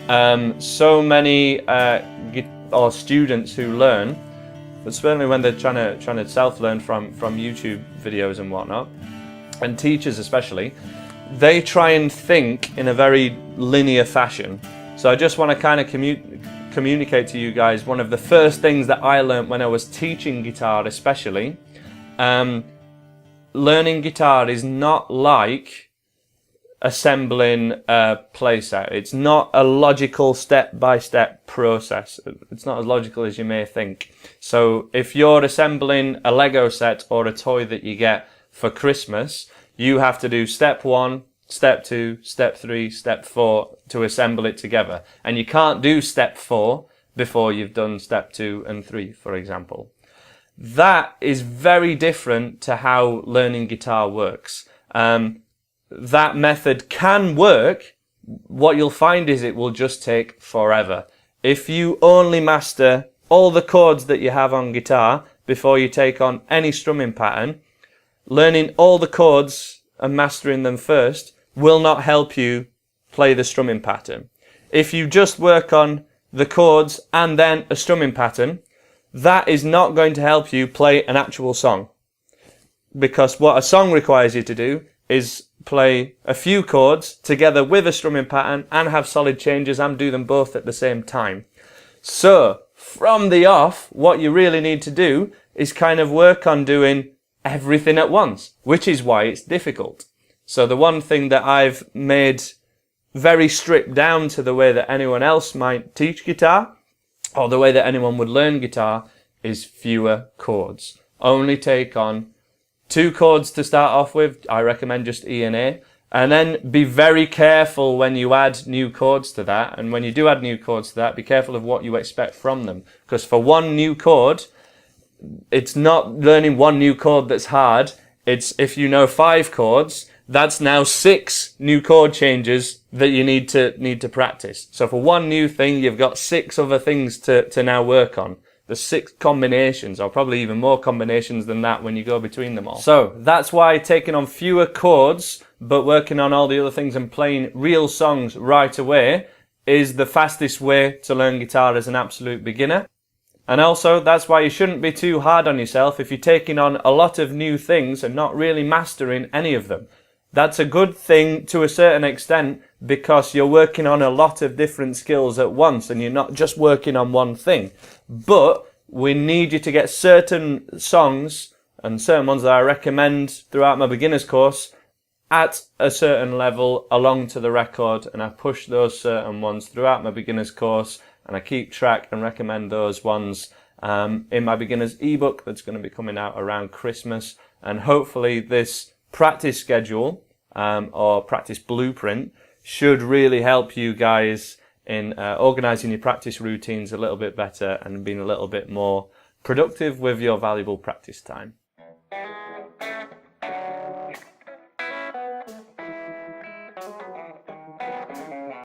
So many or students who learn, but certainly when they're trying to self-learn from YouTube videos and whatnot, and teachers especially, they try and think in a very linear fashion. So I just want to kind of communicate to you guys one of the first things that I learned when I was teaching guitar especially. Learning guitar is not like assembling a playset. It's not a logical step-by-step process. It's not as logical as you may think. So if you're assembling a Lego set or a toy that you get for Christmas, you have to do step 1, step 2, step 3, step 4 to assemble it together. And you can't do step 4 before you've done step 2 and 3, for example. That is very different to how learning guitar works. That method can work. What you'll find is it will just take forever. If you only master all the chords that you have on guitar before you take on any strumming pattern, learning all the chords and mastering them first will not help you play the strumming pattern. If you just work on the chords and then a strumming pattern, that is not going to help you play an actual song. Because what a song requires you to do is play a few chords together with a strumming pattern and have solid changes and do them both at the same time. So, from the off, what you really need to do is kind of work on doing everything at once, which is why it's difficult. So the one thing that I've made very stripped down to the way that anyone else might teach guitar, or the way that anyone would learn guitar, is fewer chords. Only take on 2 chords to start off with. I recommend just E and A. And then be very careful when you add new chords to that. And when you do add new chords to that, be careful of what you expect from them. Because for one new chord, it's not learning one new chord that's hard. It's if you know 5 chords, that's now 6 new chord changes that you need to practice. So for one new thing, you've got 6 other things to now work on. There's 6 combinations, or probably even more combinations than that when you go between them all. So that's why taking on fewer chords, but working on all the other things and playing real songs right away is the fastest way to learn guitar as an absolute beginner. And also, that's why you shouldn't be too hard on yourself if you're taking on a lot of new things and not really mastering any of them. That's a good thing to a certain extent because you're working on a lot of different skills at once and you're not just working on one thing. But we need you to get certain songs and certain ones that I recommend throughout my beginner's course at a certain level along to the record, and I push those certain ones throughout my beginner's course, and I keep track and recommend those ones in my beginner's ebook that's going to be coming out around Christmas. And hopefully this practice schedule or practice blueprint should really help you guys in organising your practice routines a little bit better and being a little bit more productive with your valuable practice time.